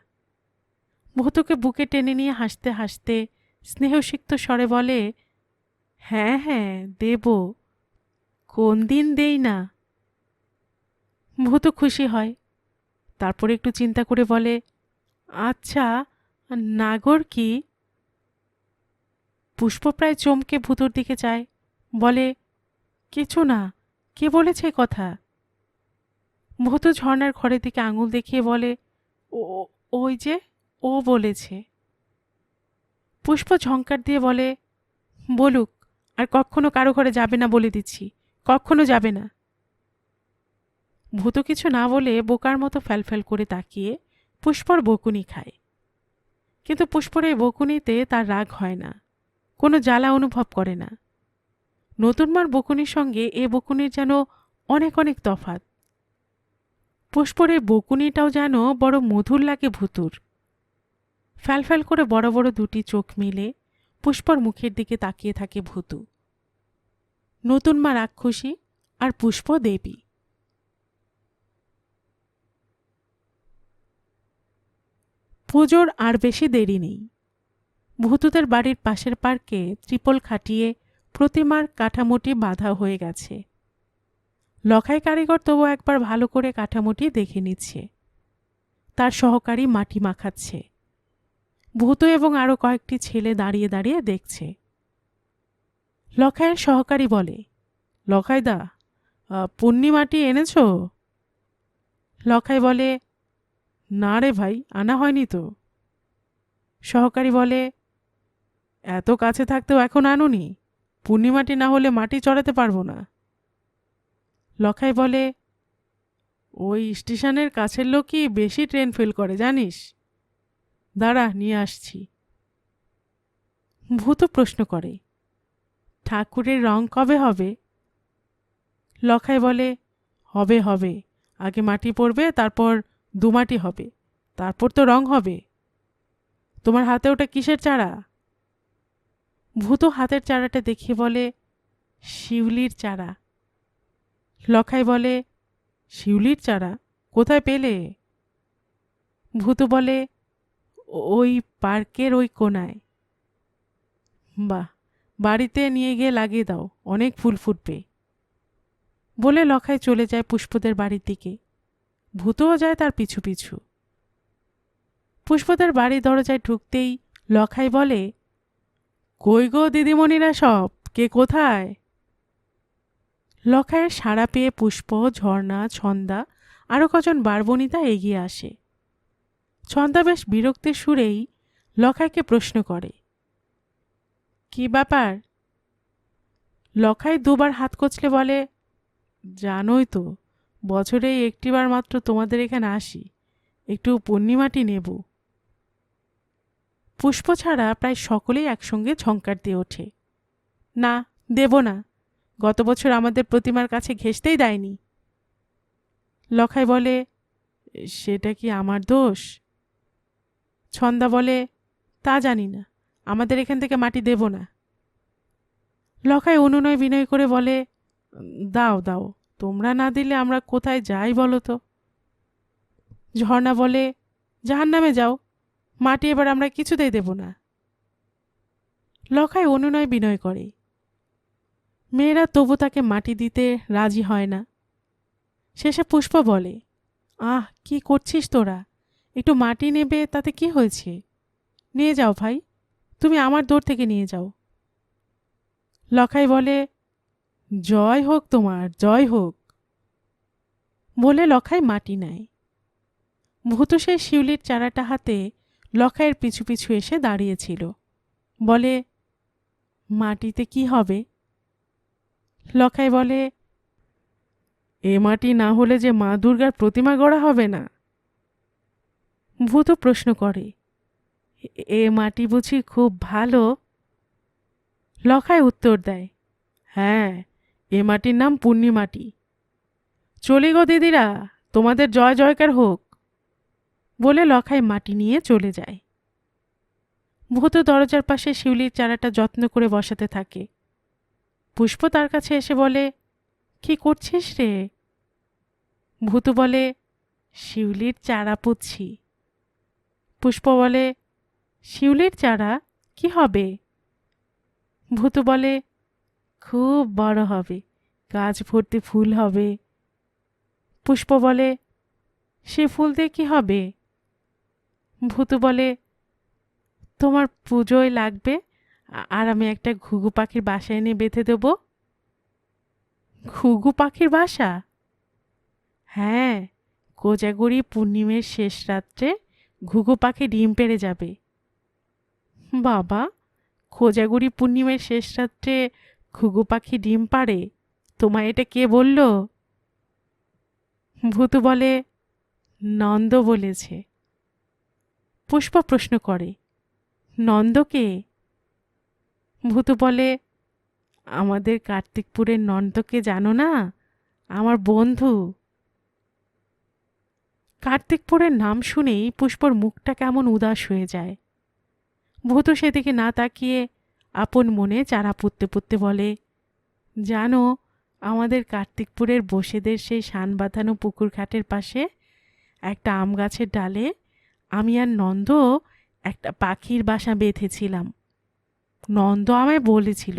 ভূতুকে বুকে টেনে নিয়ে হাসতে হাসতে স্নেহসিক্ত স্বরে বলে, হ্যাঁ হ্যাঁ দেব, কোন দিন দেই না। ভূতু খুশি হয়, তারপরে একটু চিন্তা করে বলে, আচ্ছা, নাগর কি? পুষ্প প্রায় চমকে ভূতুর দিকে চায়, বলে, কিছু না, কে বলেছে কথা? ভূতু ঝর্ণার ঘরের দিকে আঙুল দেখিয়ে বলে, ও, ওই যে ও বলেছে। পুষ্প ঝংকার দিয়ে বলে, বলুক, আর কখনো কারো ঘরে যাবে না বলে দিচ্ছি, কখনো যাবে না। ভূত কিছু না বলে বোকার মতো ফ্যালফ্যাল করে তাকিয়ে পুষ্পর বকুনি খায়। কিন্তু পুষ্পর এই বকুনিতে তার রাগ হয় না, কোনো জ্বালা অনুভব করে না। নতুন মার বকুনির সঙ্গে এ বকুনির যেন অনেক অনেক তফাৎ। পুষ্পর এই বকুনিটাও যেন বড় মধুর লাগে ভূতুর। ফ্যালফ্যাল করে বড় বড় দুটি চোখ মেলে পুষ্পর মুখের দিকে তাকিয়ে থাকে ভূতু। নতুন মা রাক্ষসী আর পুষ্প দেবী। পুজোর আর বেশি দেরি নেই। ভূতুদের বাড়ির পাশের পার্কে ত্রিপল খাটিয়ে প্রতিমার কাঠামোটি বাঁধা হয়ে গেছে। লখাই কারিগর তবু একবার ভালো করে কাঠামোটি দেখে নিচ্ছে। তার সহকারী মাটি মাখাচ্ছে। ভূত এবং আরো কয়েকটি ছেলে দাঁড়িয়ে দাঁড়িয়ে দেখছে। লখাইয়ের সহকারী বলে, লখাইদা, পুণ্যি মাটি এনেছ? লখাই বলে, না রে ভাই, আনা হয়নি তো। সহকারী বলে, এত কাছে থাকতেও এখন আনুনি? পূর্ণিমাটি না হলে মাটি চড়াতে পারবো না। লখাই বলে, ওই স্টেশনের কাছের লোকই বেশি ট্রেন ফেল করে জানিস। দাঁড়া, নিয়ে আসছি। ভূত প্রশ্ন করে, ঠাকুরের রং কবে হবে? লখাই বলে, হবে হবে, আগে মাটি পড়বে, তারপর দুমাটি হবে, তারপর তো রং হবে। তোমার হাতে ওটা কিসের চারা? ভূত হাতের চারাটা দেখিয়ে বলে, শিউলির চারা। লখাই বলে, শিউলির চারা কোথায় পেলে? ভূত বলে, ওই পার্কের ওই কোনায়। বাহ, বাড়িতে নিয়ে গিয়ে লাগিয়ে দাও, অনেক ফুল ফুটবে। বলে লখাই চলে যায় পুষ্পদের বাড়ির দিকে। ভূতও যায় তার পিছু পিছু। পুষ্পদের বাড়ির দরজায় ঢুকতেই লখাই বলে, কই গো দিদিমণিরা সব, কে কোথায়? লখাইয়ের সাড়া পেয়ে পুষ্প, ঝর্ণা, ছন্দা আরও কজন বারবনিতা এগিয়ে আসে। ছন্দা বেশ বিরক্তির সুরেই লখাইকে প্রশ্ন করে, কি ব্যাপার? লখাই দুবার হাত কচলে বলে, জানোই তো, বছরে একটিবার মাত্র তোমাদের এখানে আসি, একটু পূর্ণিমাটি নেব। পুষ্প ছাড়া প্রায় সকলেই একসঙ্গে ঝঙ্কার দিয়ে ওঠে, না, দেব না, গত বছর আমাদের প্রতিমার কাছে ঘেঁষতেই দেয়নি। লখাই বলে, সেটা কি আমার দোষ? ছন্দা বলে, তা জানি না, আমাদের এখান থেকে মাটি দেব না। লখাই অনুনয় বিনয় করে বলে, দাও দাও, তোমরা না দিলে আমরা কোথায় যাই বলো তো? ঝর্ণা বলে, জাহান্নামে যাও, মাটি এবার আমরা কিছুতেই দেব না। লখাই অনুনয় বিনয় করে, মেয়েরা তবু তাকে মাটি দিতে রাজি হয় না। শেষে পুষ্প বলে, আহ, কি করছিস তোরা, একটু মাটি নেবে, তাতে কি হয়েছে? নিয়ে যাও ভাই, তুমি আমার দৌড় থেকে নিয়ে যাও। লখাই বলে, জয় হোক তোমার, জয় হোক। বলে লখাই মাটি নেয়। ভূত সেই শিউলির চারাটা হাতে লখাইয়ের পিছু পিছু এসে দাঁড়িয়েছিল। বলে, মাটিতে কি হবে? লখাই বলে, এ মাটি না হলে যে মা দুর্গার প্রতিমা গড়া হবে না। ভূত প্রশ্ন করে, এ মাটি বুঝি খুব ভালো? লখাই উত্তর দেয়, হ্যাঁ, এ মাটির নাম পূর্ণিমাটি। চলি গো দিদিরা, তোমাদের জয় জয়কার হোক। বলে লখাই মাটি নিয়ে চলে যায়। ভূত দরজার পাশে শিউলির চারাটা যত্ন করে বসাতে থাকে। পুষ্প তার কাছে এসে বলে, কি করছিস রে? ভূত বলে, শিউলির চারা পুঁতছি। পুষ্প বলে, শিউলির চারা কি হবে? ভূত বলে, খুব বড় হবে, গাছ ভর্তি ফুল হবে। পুষ্প বলে, সে ফুল দিয়ে কি হবে? ভূত বলে, তোমার পুজোয় লাগবে, আর আমি একটা ঘুঘু পাখির বাসা এনে বেঁধে দেব। ঘুঘু পাখির বাসা? হ্যাঁ, কোজাগরি পূর্ণিমের শেষ রাত্রে ঘুঘু পাখি ডিম পেড়ে যাবে। বাবা, কোজাগরি পূর্ণিমের শেষ রাত্রে ঘুঘু পাখি ডিম পাড়ে? তোমায় এটা কে বলল? ভূত বলে, নন্দ বলেছে। পুষ্প প্রশ্ন করে, নন্দকে? ভূত বলে, আমাদের কার্তিকপুরের নন্দকে জানো না? আমার বন্ধু। কার্তিকপুরের নাম শুনেই পুষ্পর মুখটা কেমন উদাস হয়ে যায়। ভূত সেদিকে না তাকিয়ে আপন মনে চারা পুঁততে পুঁততে বলে, জানো, আমাদের কার্তিকপুরের বসেদের সেই শান বাঁধানো পুকুর ঘাটের পাশে একটা আম গাছের ডালে আমি আর নন্দ একটা পাখির বাসা বেঁধেছিলাম। নন্দ আমায় বলেছিল,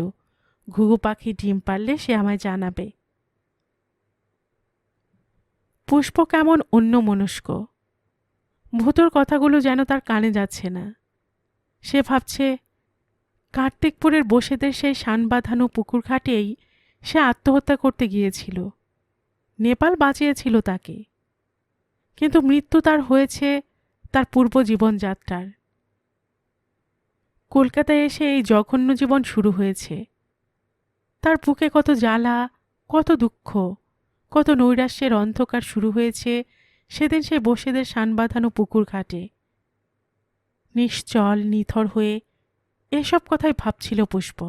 ঘুঘু পাখি ডিম পারলে সে আমায় জানাবে। পুষ্প কেমন অন্যমনস্ক। ভূতর কথাগুলো যেন তার কানে যাচ্ছে না। সে ভাবছে, কার্তিকপুরের বসেদের সেই শান বাঁধানো পুকুর ঘাটেই সে আত্মহত্যা করতে গিয়েছিল। নেপাল বাঁচিয়েছিল তাকে, কিন্তু মৃত্যু তার হয়েছে তার পূর্ব জীবনযাত্রার। কলকাতায় এসে এই জঘন্য জীবন শুরু হয়েছে। তার বুকে কত জ্বালা, কত দুঃখ, কত নৈরাশ্যের অন্ধকার শুরু হয়েছে সেদিন সে বসেদের শান বাঁধানো পুকুর ঘাটে। নিশ্চল নিথর হয়ে এসব কথাই ভাবছিল পুষ্প।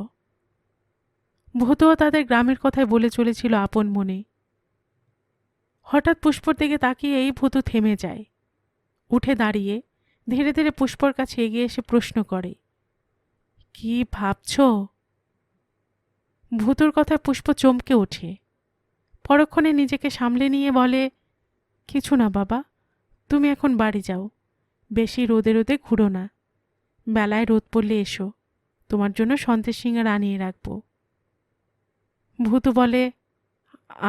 ভূতও তাদের গ্রামের কথাই বলে চলেছিল আপন মনে। হঠাৎ পুষ্পর দিকে তাকিয়ে এই ভূত থেমে যায়, উঠে দাঁড়িয়ে ধীরে ধীরে পুষ্পর কাছে এগিয়ে এসে প্রশ্ন করে, কি ভাবছ? ভূতর কথায় পুষ্প চমকে ওঠে। পরক্ষণে নিজেকে সামলে নিয়ে বলে, কিছু না বাবা, তুমি এখন বাড়ি যাও, বেশি রোদে রোদে ঘুরো না, বেলায় রোদ পড়লে এসো, তোমার জন্য সন্দেশ সিঙ্গার আনিয়ে রাখবো। ভূত বলে,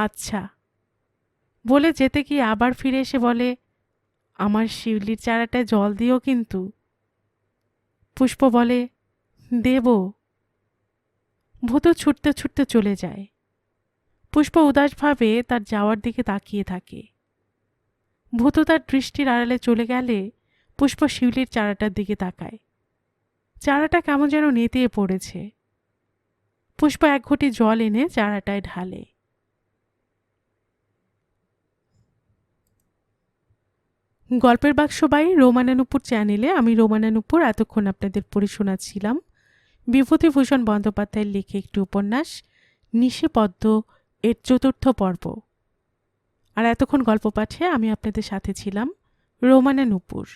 আচ্ছা। বলে যেতে গিয়ে আবার ফিরে এসে বলে, আমার শিউলির চারাটায় জল দিও কিন্তু। পুষ্প বলে, দেব। ভূত ছুটতে ছুটতে চলে যায়। পুষ্প উদাসভাবে তার যাওয়ার দিকে তাকিয়ে থাকে। ভূত তার দৃষ্টির আড়ালে চলে গেলে পুষ্প শিউলির চারাটার দিকে তাকায়। চারাটা কেমন যেন নেতিয়ে পড়েছে। পুষ্প এক ঘটি জল এনে চারাটায় ঢালে। গল্পের বাক্স বাই রোমানানুপুর চ্যানেলে আমি রোমানানুপুর এতক্ষণ আপনাদের পড়ে শোনাচ্ছিলাম বিভূতিভূষণ বন্দ্যোপাধ্যায়ের লেখা একটি উপন্যাস নিশিপদ্ম এর ৪র্থ পর্ব। আর এতক্ষণ গল্প পাঠে আমি আপনাদের সাথে ছিলাম রোমানানুপুর।